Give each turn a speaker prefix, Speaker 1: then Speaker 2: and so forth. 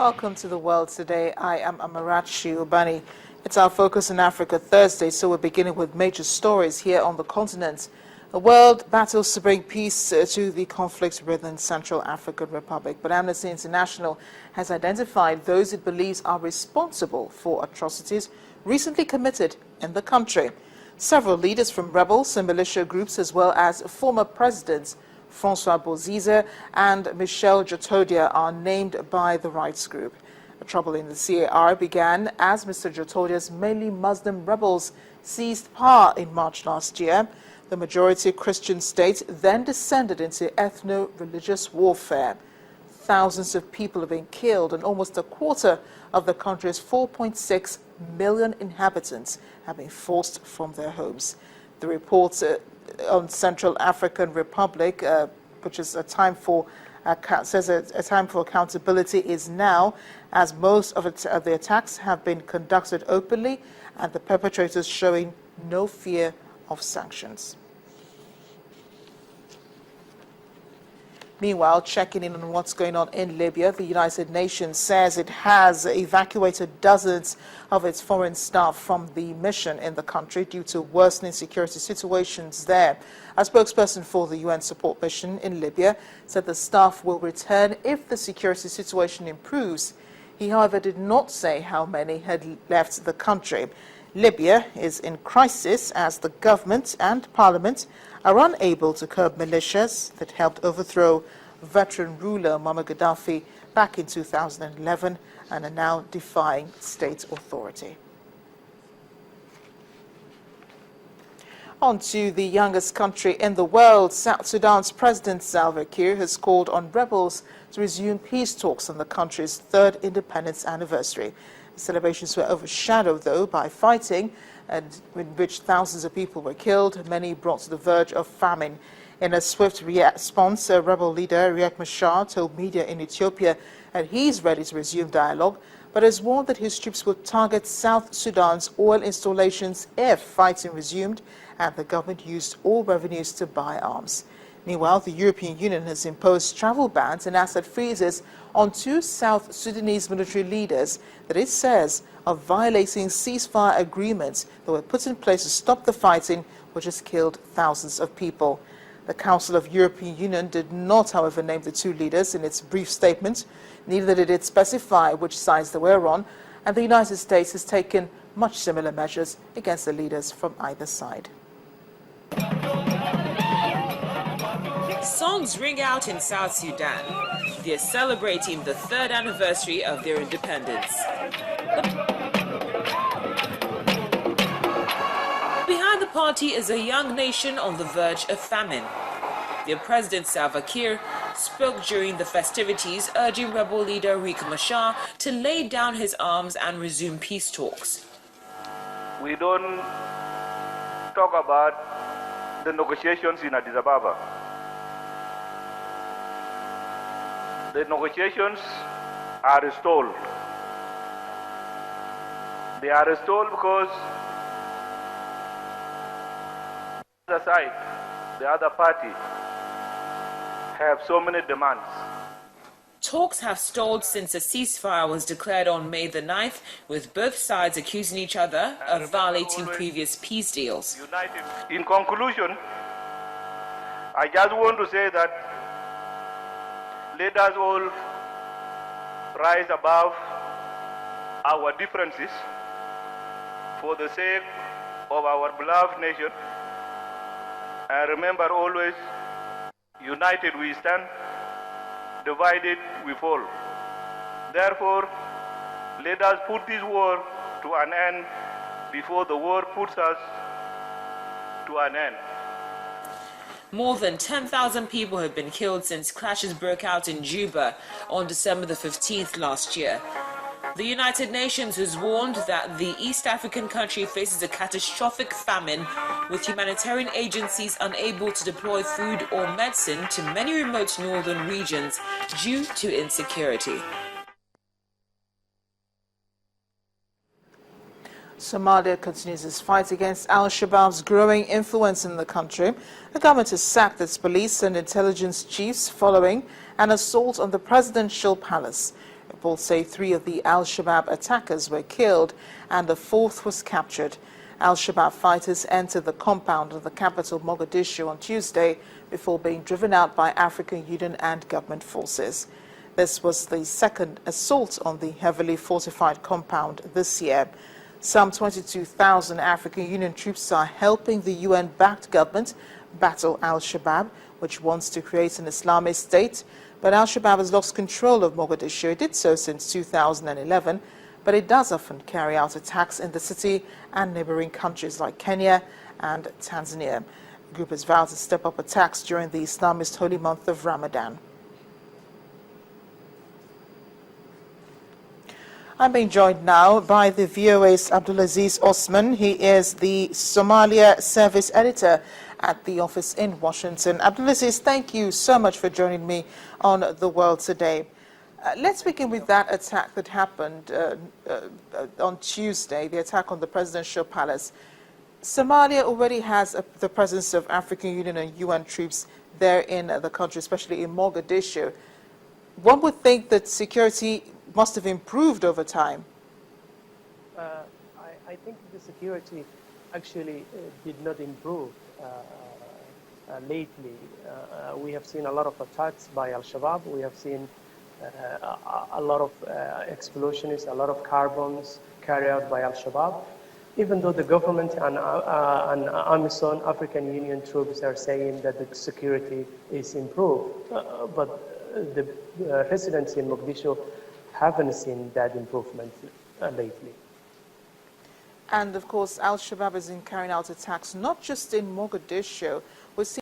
Speaker 1: Welcome to The World Today. I am Amarachi Ubani. It's our Focus on Africa Thursday, so we're beginning with major stories here on the continent. The world battles to bring peace to the conflict-ridden Central African Republic, but Amnesty International has identified those it believes are responsible for atrocities recently committed in the country. Several leaders from rebels and militia groups, as well as former presidents Francois Bozize and Michel Djotodia, are named by the rights group. The trouble in the CAR began as Mr. Djotodia's mainly Muslim rebels seized power in March last year. The majority Christian state then descended into ethno-religious warfare. Thousands of people have been killed and almost a quarter of the country's 4.6 million inhabitants have been forced from their homes. The reports on Central African Republic, which is a time for accountability, is now, as most of the attacks have been conducted openly and the perpetrators showing no fear of sanctions. Meanwhile, checking in on what's going on in Libya, the United Nations says it has evacuated dozens of its foreign staff from the mission in the country due to worsening security situations there. A spokesperson for the UN support mission in Libya said the staff will return if the security situation improves. He, however, did not say how many had left the country. Libya is in crisis as the government and parliament are unable to curb militias that helped overthrow veteran ruler Muammar Gaddafi back in 2011 and are now defying state authority. On to the youngest country in the world. South Sudan's President Salva Kiir has called on rebels to resume peace talks on the country's third independence anniversary. The celebrations were overshadowed, though, by fighting, and in which thousands of people were killed, many brought to the verge of famine. In a swift response, rebel leader Riek Machar told media in Ethiopia that he's ready to resume dialogue, but has warned that his troops would target South Sudan's oil installations if fighting resumed and the government used all revenues to buy arms. Meanwhile, the European Union has imposed travel bans and asset freezes on two South Sudanese military leaders that it says are violating ceasefire agreements that were put in place to stop the fighting, which has killed thousands of people. The Council of European Union did not, however, name the two leaders in its brief statement. Neither did it specify which sides they were on, and the United States has taken much similar measures against the leaders from either side.
Speaker 2: Songs ring out in South Sudan. They're celebrating the third anniversary of their independence. Behind the party is a young nation on the verge of famine. Their president Salva Kiir spoke during the festivities, urging rebel leader Riek Machar to lay down his arms and resume peace talks.
Speaker 3: We don't talk about the negotiations in Addis Ababa. The negotiations are stalled. They are stalled because the other side, the other party, have so many demands.
Speaker 2: Talks have stalled since a ceasefire was declared on May the 9th, with both sides accusing each other of violating previous peace deals.
Speaker 3: United. In conclusion, I just want to say that let us all rise above our differences for the sake of our beloved nation, and remember always, united we stand, divided we fall. Therefore, let us put this war to an end before the war puts us to an end.
Speaker 2: More than 10,000 people have been killed since clashes broke out in Juba on December the 15th last year. The United Nations has warned that the East African country faces a catastrophic famine, with humanitarian agencies unable to deploy food or medicine to many remote northern regions due to insecurity.
Speaker 1: Somalia continues its fight against al-Shabaab's growing influence in the country. The government has sacked its police and intelligence chiefs following an assault on the presidential palace. Reports say 3 of the Al-Shabaab attackers were killed and the 4th was captured. Al-Shabaab fighters entered the compound of the capital Mogadishu on Tuesday before being driven out by African Union and government forces. This was the second assault on the heavily fortified compound this year. Some 22,000 African Union troops are helping the UN-backed government battle Al-Shabaab, which wants to create an Islamic state. But Al-Shabaab has lost control of Mogadishu. It did so since 2011, but it does often carry out attacks in the city and neighboring countries like Kenya and Tanzania. The group has vowed to step up attacks during the Islamist holy month of Ramadan. I'm being joined now by the VOA's Abdulaziz Osman. He is the Somalia service editor at the office in Washington. Abdulaziz, thank you so much for joining me on The World Today. Let's begin with that attack that happened on Tuesday, the attack on the presidential palace. Somalia already has the presence of African Union and UN troops there in the country, especially in Mogadishu. One would think that security must have improved over time.
Speaker 4: I think the security actually did not improve lately. We have seen a lot of attacks by Al-Shabaab. We have seen a lot of explosions, a lot of car bombs carried out by Al-Shabaab. Even though the government and AMISOM, African Union troops, are saying that the security is improved, but the residents in Mogadishu haven't seen that improvement lately.
Speaker 1: And of course, Al-Shabaab is carrying out attacks not just in Mogadishu. We're seeing